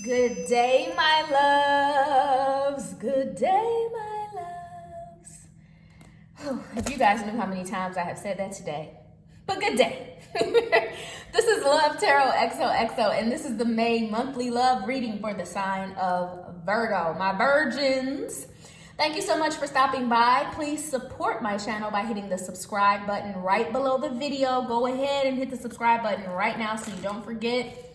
Good day, my loves. Good day, my loves. Oh, if you guys knew how many times I have said that today. But good day. This is Love Tarot XOXO, and this is the May monthly love reading for the sign of Virgo. My virgins, thank you so much for stopping by. Please support my channel by hitting the subscribe button right below the video. Go ahead and hit the subscribe button right now so you don't forget.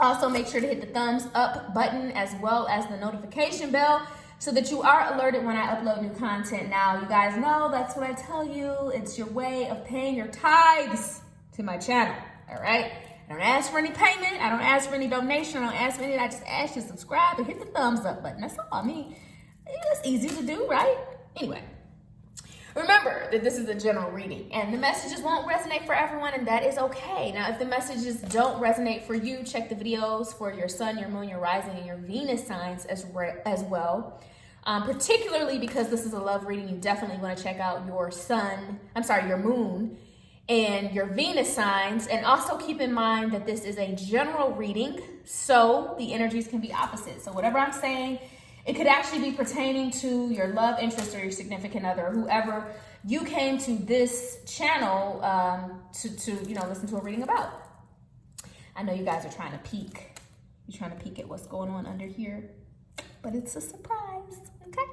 Also, make sure to hit the thumbs up button as well as the notification bell so that you are alerted when I upload new content. Now, you guys know that's what I tell you. It's your way of paying your tithes to my channel, all right? I don't ask for any payment. I don't ask for any donation. I don't ask for anything. I just ask you to subscribe and hit the thumbs up button. That's all. I mean, it's easy to do, right? Anyway. Remember that this is a general reading and the messages won't resonate for everyone, and that is okay. Now, if the messages don't resonate for you, check the videos for your sun, your moon, your rising, and your Venus signs as well. Particularly because this is a love reading, you definitely want to check out your your moon and your Venus signs. And also keep in mind that this is a general reading, so the energies can be opposite. So whatever I'm saying, it could actually be pertaining to your love interest or your significant other, or whoever you came to this channel to listen to a reading about. I know you guys are trying to peek. You're trying to peek at what's going on under here, but it's a surprise, okay?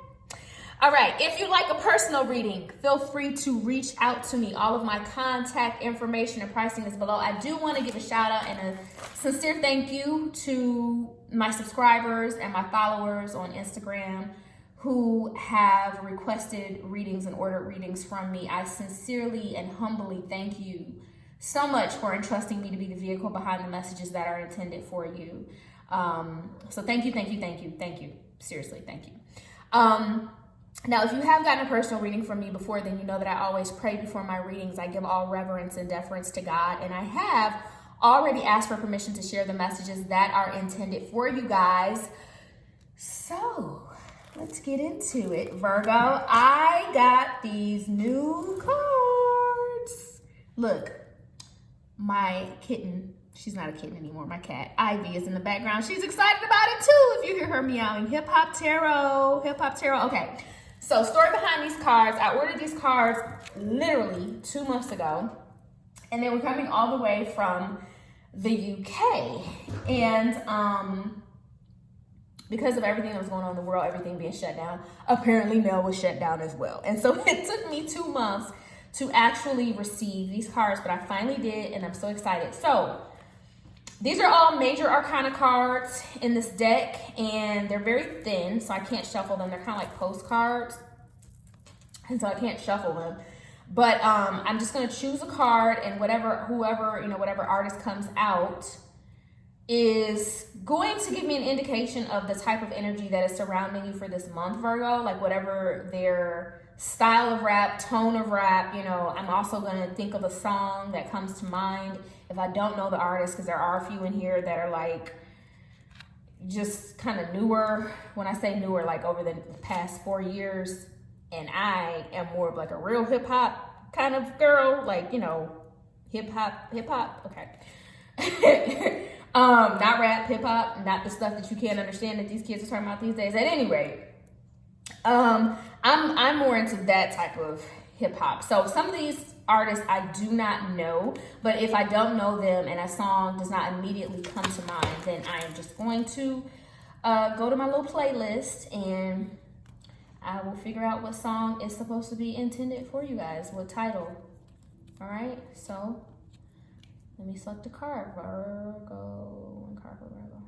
All right, if you'd like a personal reading, feel free to reach out to me. All of my contact information and pricing is below. I do want to give a shout out and a sincere thank you to my subscribers and my followers on Instagram who have requested readings and ordered readings from me. I sincerely and humbly thank you so much for entrusting me to be the vehicle behind the messages that are intended for you. So thank you. Seriously, thank you. Now, if you have gotten a personal reading from me before, then you know that I always pray before my readings. I give all reverence and deference to God, and I have already asked for permission to share the messages that are intended for you guys. So let's get into it, Virgo. I got these new cards. Look, my kitten, she's not a kitten anymore, my cat, Ivy, is in the background. She's excited about it too, if you hear her meowing. Hip Hop Tarot. Okay. So, story behind these cards. I ordered these cards literally 2 months ago, and they were coming all the way from the UK. And because of everything that was going on in the world, everything being shut down, apparently mail was shut down as well. And so it took me 2 months to actually receive these cards, but I finally did, and I'm so excited. So these are all major arcana cards in this deck, and they're very thin, so I can't shuffle them. They're kind of like postcards, and so I can't shuffle them. But I'm just going to choose a card, and whatever artist comes out is going to give me an indication of the type of energy that is surrounding you for this month, Virgo, like whatever their style of rap, tone of rap. I'm also going to think of a song that comes to mind if I don't know the artist, because there are a few in here that are like just kind of newer. When I say newer, like over the past 4 years, and I am more of like a real hip hop kind of girl, like, hip hop, okay. Not rap, hip hop, not the stuff that you can't understand that these kids are talking about these days. At any rate, I'm more into that type of hip hop. So some of these artists I do not know, but if I don't know them and a song does not immediately come to mind, then I am just going to go to my little playlist and I will figure out what song is supposed to be intended for you guys, what title. All right, so let me select a card. Virgo, one card for Virgo.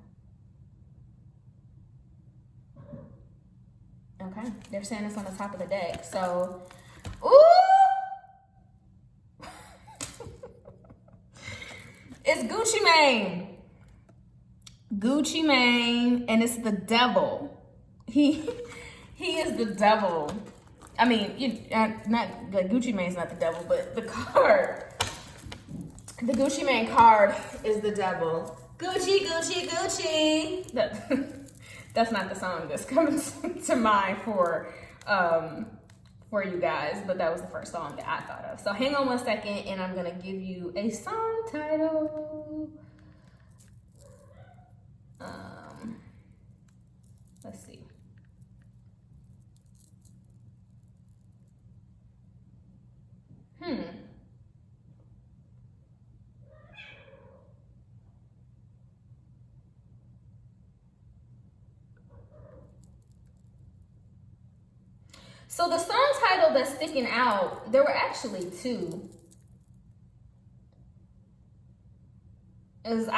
Okay, they're saying it's on the top of the deck. So, ooh! It's Gucci Mane. Gucci Mane, and it's the devil. He is the devil. I mean, not like Gucci Mane's not the devil, but the card. The Gucci Mane card is the devil. Gucci, Gucci, Gucci. That's not the song that's coming to mind for you guys, but that was the first song that I thought of. So hang on 1 second, and I'm gonna give you a song title. So the song title that's sticking out, there were actually two. Is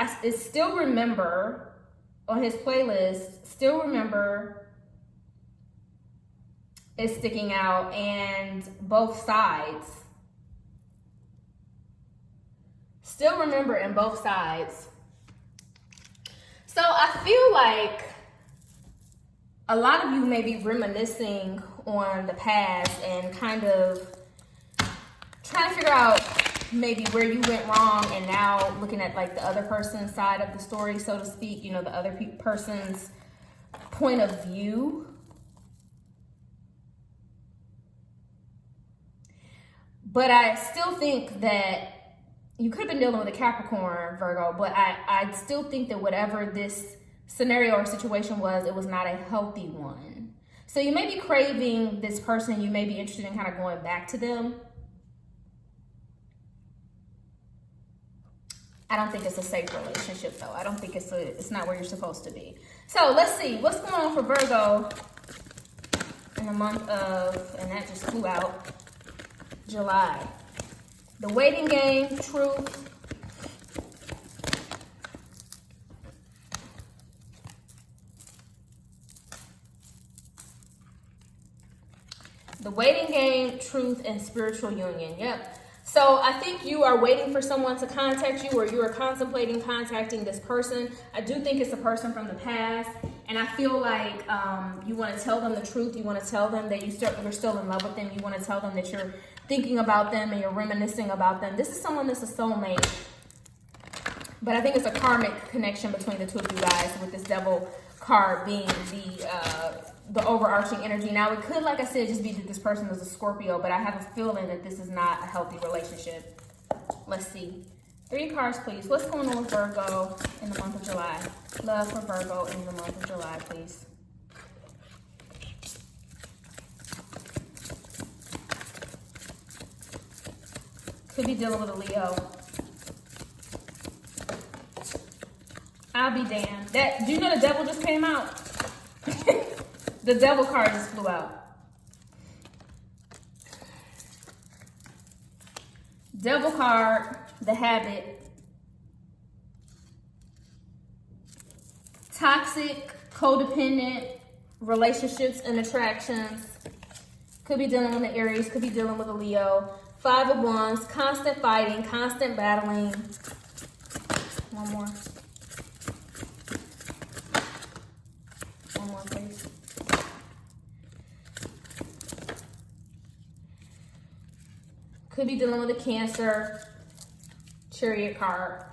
Still Remember on his playlist. Still Remember is sticking out, and Both Sides. Still Remember and Both Sides. So I feel like a lot of you may be reminiscing on the past and kind of trying to figure out maybe where you went wrong, and now looking at like the other person's side of the story, so to speak, you know, the other person's point of view. But I still think that you could have been dealing with a Capricorn, Virgo, but I still think that whatever this scenario or situation was, it was not a healthy one. So you may be craving this person, you may be interested in kind of going back to them. I don't think it's a safe relationship though. I don't think it's not where you're supposed to be. So let's see, what's going on for Virgo in the month of, and that just flew out, July. The Waiting Game, Truth. The Waiting Game, Truth, and Spiritual Union. Yep. So I think you are waiting for someone to contact you, or you are contemplating contacting this person. I do think it's a person from the past, and I feel like you want to tell them the truth. You want to tell them that you're still in love with them. You want to tell them that you're thinking about them and you're reminiscing about them. This is someone that's a soulmate, but I think it's a karmic connection between the two of you guys, with this Devil card being the overarching energy. Now it could, like I said, just be that this person is a Scorpio, but I have a feeling that this is not a healthy relationship. Let's see. 3 cards, please. What's going on with Virgo in the month of July? Love for Virgo in the month of July, please. Could be dealing with a Leo. I'll be damned. Do you know the Devil just came out? The Devil card just flew out. Devil card, the Habit. Toxic, codependent relationships and attractions. Could be dealing with an Aries, could be dealing with a Leo. 5 of Wands, constant fighting, constant battling. One more. One more, please. Could be dealing with a Cancer, Chariot card.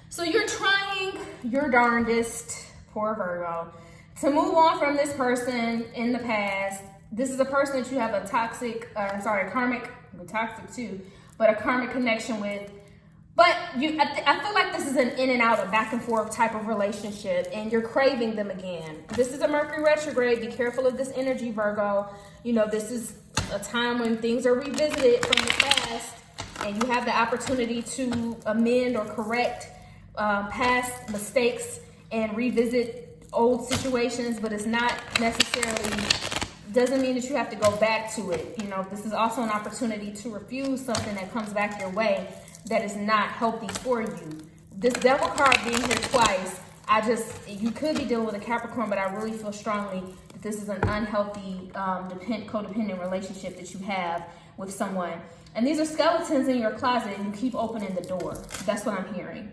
So you're trying your darndest, poor Virgo, to move on from this person in the past. This is a person that you have a karmic, toxic too, but a karmic connection with. But I feel like this is an in and out, a back and forth type of relationship, and you're craving them again. This is a Mercury retrograde. Be careful of this energy, Virgo. You know, this is a time when things are revisited from the past, and you have the opportunity to amend or correct past mistakes and revisit old situations, but it's not necessarily, doesn't mean that you have to go back to it. You know, this is also an opportunity to refuse something that comes back your way that is not healthy for you. This Devil card being here twice, you could be dealing with a Capricorn, but I really feel strongly that this is an unhealthy, codependent relationship that you have with someone. And these are skeletons in your closet, and you keep opening the door. That's what I'm hearing.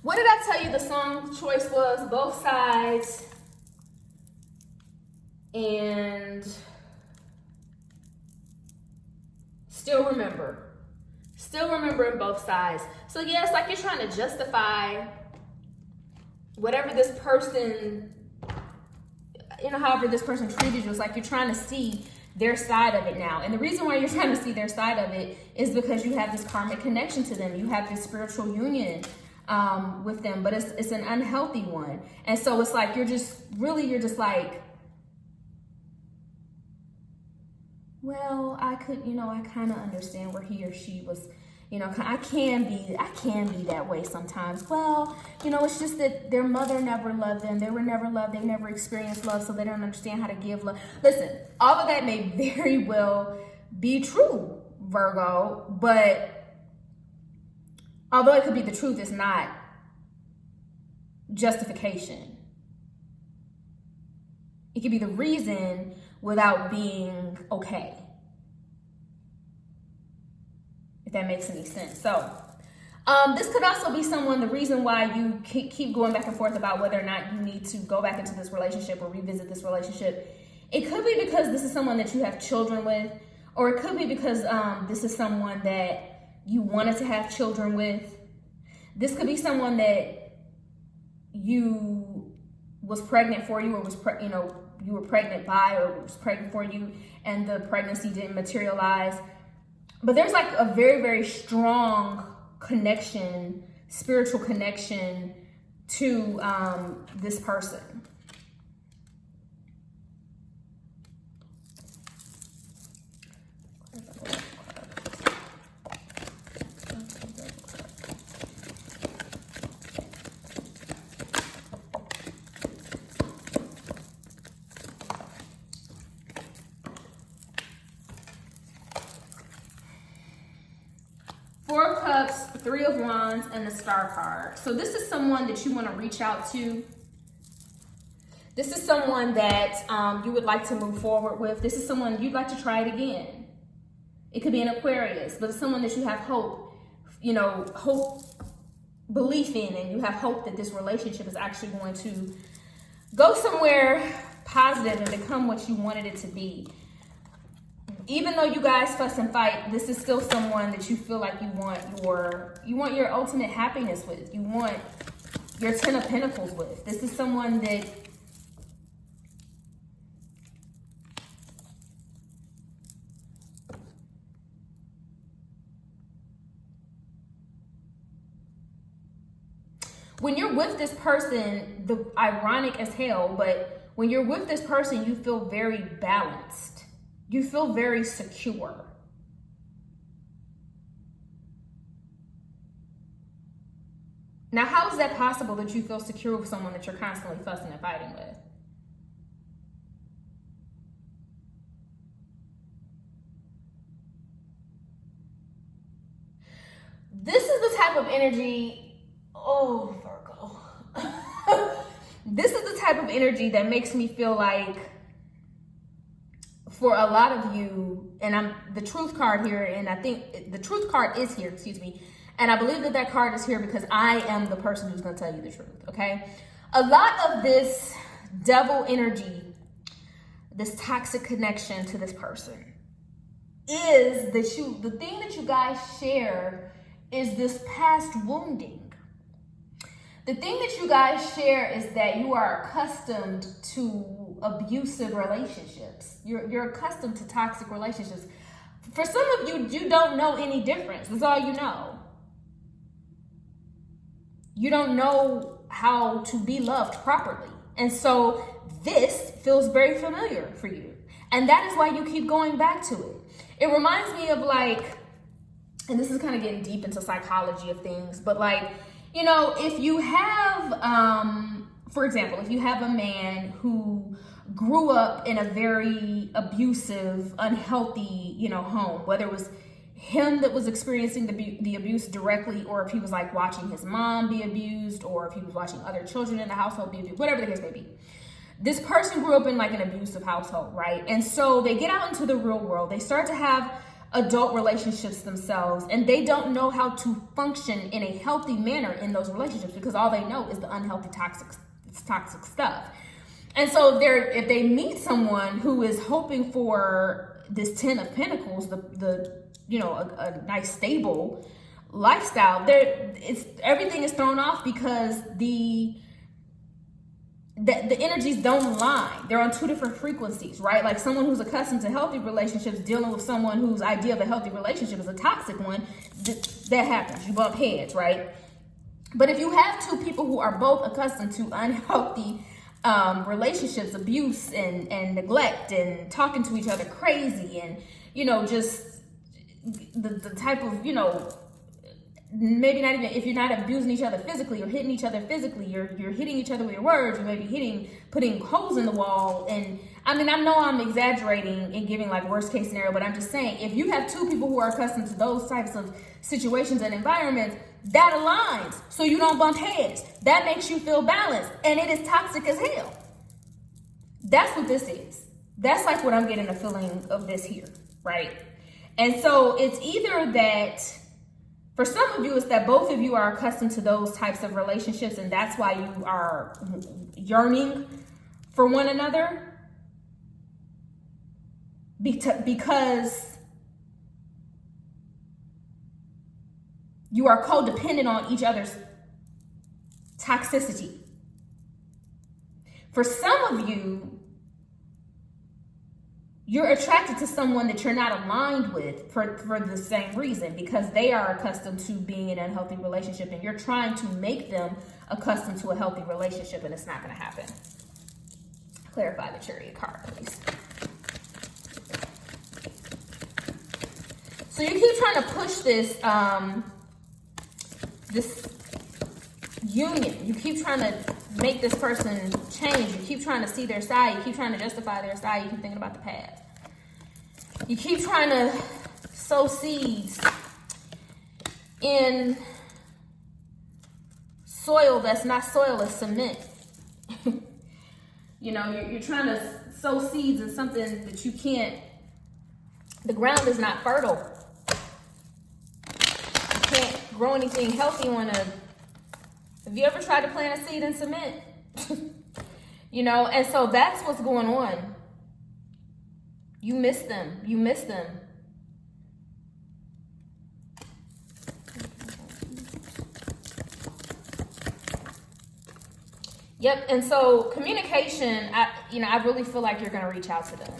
What did I tell you the song choice was? Both Sides and Still Remember. Still Remember in Both Sides. So yeah, it's like you're trying to justify whatever this person, however this person treated you. It's like you're trying to see their side of it now. And the reason why you're trying to see their side of it is because you have this karmic connection to them. You have this spiritual union with them, but it's an unhealthy one. And so it's like you're just like, well, I kind of understand where he or she was, You know, I can be that way sometimes. Well, you know, it's just that their mother never loved them. They were never loved. They never experienced love, so they don't understand how to give love. Listen, all of that may very well be true, Virgo, but although it could be the truth, it's not justification. It could be the reason without being okay. If that makes any sense. So this could also be someone, the reason why you keep going back and forth about whether or not you need to go back into this relationship or revisit this relationship. It could be because this is someone that you have children with, or it could be because this is someone that you wanted to have children with. This could be someone that you was pregnant for you, or was you were pregnant by, or was pregnant for you, and the pregnancy didn't materialize. But there's like a very, very strong connection, spiritual connection to this person. Four of Cups, Three of Wands, and the Star card. So this is someone that you want to reach out to. This is someone that you would like to move forward with. This is someone you'd like to try it again. It could be an Aquarius, but it's someone that you have hope, belief in, and you have hope that this relationship is actually going to go somewhere positive and become what you wanted it to be. Even though you guys fuss and fight, this is still someone that you feel like you want your ultimate happiness with. You want your Ten of Pentacles with. This is someone that when you're with this person, ironic as hell, but when you're with this person, you feel very balanced. You feel very secure. Now, how is that possible that you feel secure with someone that you're constantly fussing and fighting with? This is the type of energy, oh, Virgo. This is the type of energy that makes me feel like, for a lot of you, and I'm the Truth card here, and I think the Truth card is here, excuse me, and I believe that card is here because I am the person who's going to tell you the truth, okay? A lot of this devil energy, this toxic connection to this person, is that the thing that you guys share is this past wounding. The thing that you guys share is that you are accustomed to abusive relationships. You're accustomed to toxic relationships. For some of you, you don't know any difference. That's all you know. You don't know how to be loved properly. And so this feels very familiar for you. And that is why you keep going back to it. It reminds me of like, and this is kind of getting deep into psychology of things, but like, if you have, for example, if you have a man who grew up in a very abusive, unhealthy, home, whether it was him that was experiencing the abuse directly, or if he was like watching his mom be abused, or if he was watching other children in the household be abused, whatever the case may be. This person grew up in like an abusive household, right? And so they get out into the real world. They start to have adult relationships themselves, and they don't know how to function in a healthy manner in those relationships because all they know is the unhealthy toxic stuff. And so if they meet someone who is hoping for this Ten of Pentacles, a nice stable lifestyle, everything is thrown off because the energies don't align. They're on two different frequencies, right? Like someone who's accustomed to healthy relationships dealing with someone whose idea of a healthy relationship is a toxic one, that happens. You bump heads, right? But if you have two people who are both accustomed to unhealthy relationships, abuse and neglect and talking to each other crazy and, just the type of, maybe not even, if you're not abusing each other physically or hitting each other physically, you're hitting each other with your words, you may be putting holes in the wall. And I mean, I know I'm exaggerating and giving like worst case scenario, but I'm just saying, if you have two people who are accustomed to those types of situations and environments, that aligns so you don't bump heads. That makes you feel balanced, and it is toxic as hell. That's what this is. That's like what I'm getting a feeling of this here, right? And so it's either that, for some of you, it's that both of you are accustomed to those types of relationships, and that's why you are yearning for one another, because you are codependent on each other's toxicity. For some of you, you're attracted to someone that you're not aligned with for the same reason, because they are accustomed to being in an unhealthy relationship, and you're trying to make them accustomed to a healthy relationship, and it's not going to happen. Clarify the Chariot card, please. So you keep trying to push this, this union. You keep trying to make this person change. You keep trying to see their side. You keep trying to justify their side. You keep thinking about the past. You keep trying to sow seeds in soil that's not soil, it's cement. You know, you're trying to sow seeds in something that you can't, the ground is not fertile. You can't grow anything healthy on a, have you ever tried to plant a seed in cement? You know, and so that's what's going on. You miss them. You miss them. Yep, and so communication, I really feel like you're going to reach out to them.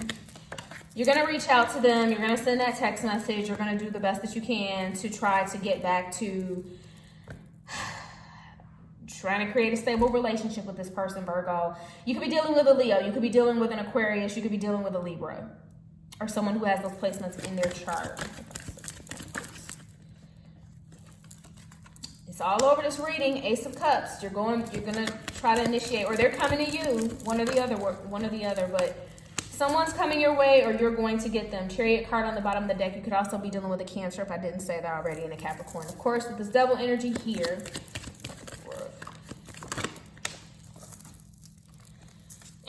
You're going to reach out to them. You're going to send that text message. You're going to do the best that you can to try to get back to trying to create a stable relationship with this person, Virgo. You could be dealing with a Leo. You could be dealing with an Aquarius. You could be dealing with a Libra, or someone who has those placements in their chart. It's all over this reading. Ace of Cups. You're gonna try to initiate, or they're coming to you. One or the other. But someone's coming your way, or you're going to get them. Chariot card on the bottom of the deck. You could also be dealing with a Cancer, if I didn't say that already, and a Capricorn. Of course, with this double energy here.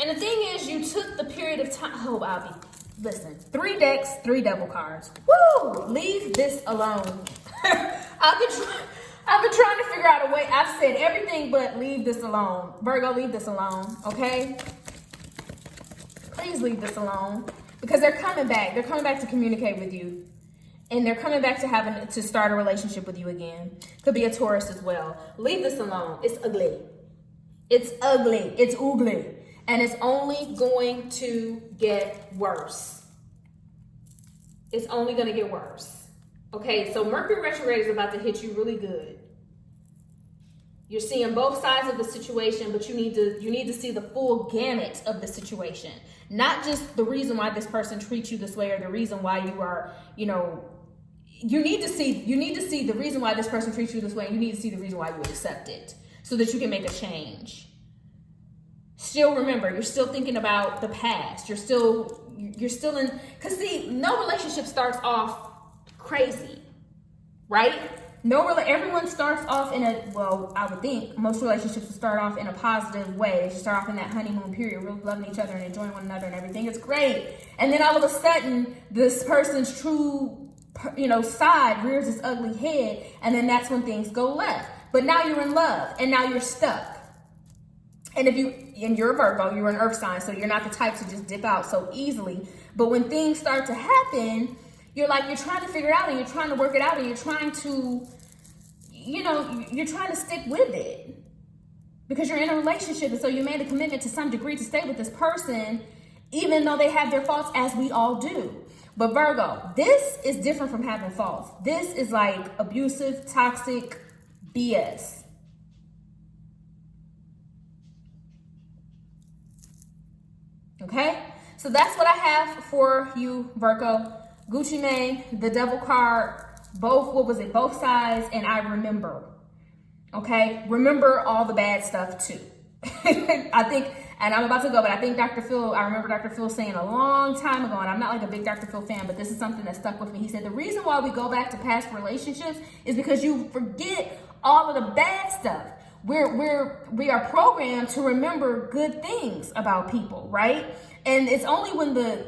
And the thing is, you took the period of time. Oh, Bobby, listen. 3 decks, 3 double cards. Woo! Leave this alone. I've been trying to figure out a way. I've said everything but leave this alone. Virgo, leave this alone, okay? Please leave this alone, because they're coming back. They're coming back to communicate with you, and they're coming back to start a relationship with you again. Could be a Taurus as well. Leave this alone. It's ugly. It's ugly. It's oogly. And it's only going to get worse. It's only going to get worse. Okay, so Mercury retrograde is about to hit you really good. You're seeing both sides of the situation, but you need to see the full gamut of the situation. Not just the reason why this person treats you this way, or the reason why you are, you need to see the reason why this person treats you this way, and you need to see the reason why you accept it, so that you can make a change. Still remember, you're still thinking about the past. You're still in, because see, no relationship starts off crazy, right? Everyone starts off in I would think most relationships will start off in a positive way. They start off in that honeymoon period, really loving each other and enjoying one another, and everything is great. And then all of a sudden, this person's true, side rears its ugly head, and then that's when things go left. But now you're in love, and now you're stuck. And you're a Virgo, you're an earth sign, so you're not the type to just dip out so easily. But when things start to happen, you're trying to figure it out, and you're trying to work it out, and you're trying to, you're trying to stick with it, because you're in a relationship. And so you made a commitment to some degree to stay with this person, even though they have their faults, as we all do. But Virgo, this is different from having faults. This is like abusive, toxic BS. Okay, so that's what I have for you, Virgo. Gucci Mane, the Devil card, both sides, and I remember. Okay, remember all the bad stuff too. I think, and I'm about to go, but I think I remember Dr. Phil saying a long time ago, and I'm not like a big Dr. Phil fan, but this is something that stuck with me. He said, the reason why we go back to past relationships is because you forget all of the bad stuff. We are programmed to remember good things about people, right? And it's only when the,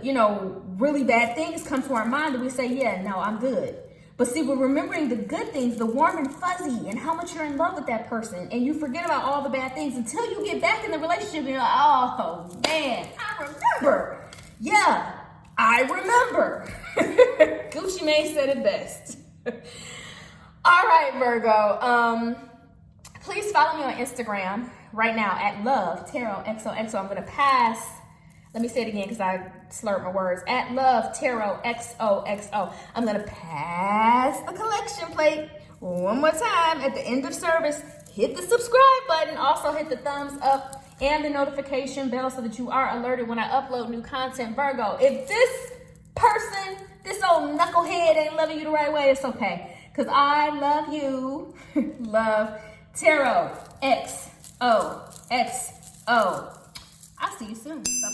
really bad things come to our mind that we say, yeah, no, I'm good. But see, we're remembering the good things, the warm and fuzzy, and how much you're in love with that person. And you forget about all the bad things until you get back in the relationship and you're like, oh, man, I remember. Yeah, I remember. Gucci Mane said it best. All right, Virgo. Please follow me on Instagram right now at LoveTarotXOXO. I'm going to pass. Let me say it again because I slurred my words. At LoveTarotXOXO. I'm going to pass the collection plate one more time at the end of service. Hit the subscribe button. Also hit the thumbs up and the notification bell so that you are alerted when I upload new content. Virgo, if this person, this old knucklehead ain't loving you the right way, it's okay. Because I love you. Love Tarot XOXO. I'll see you soon. Bye-bye.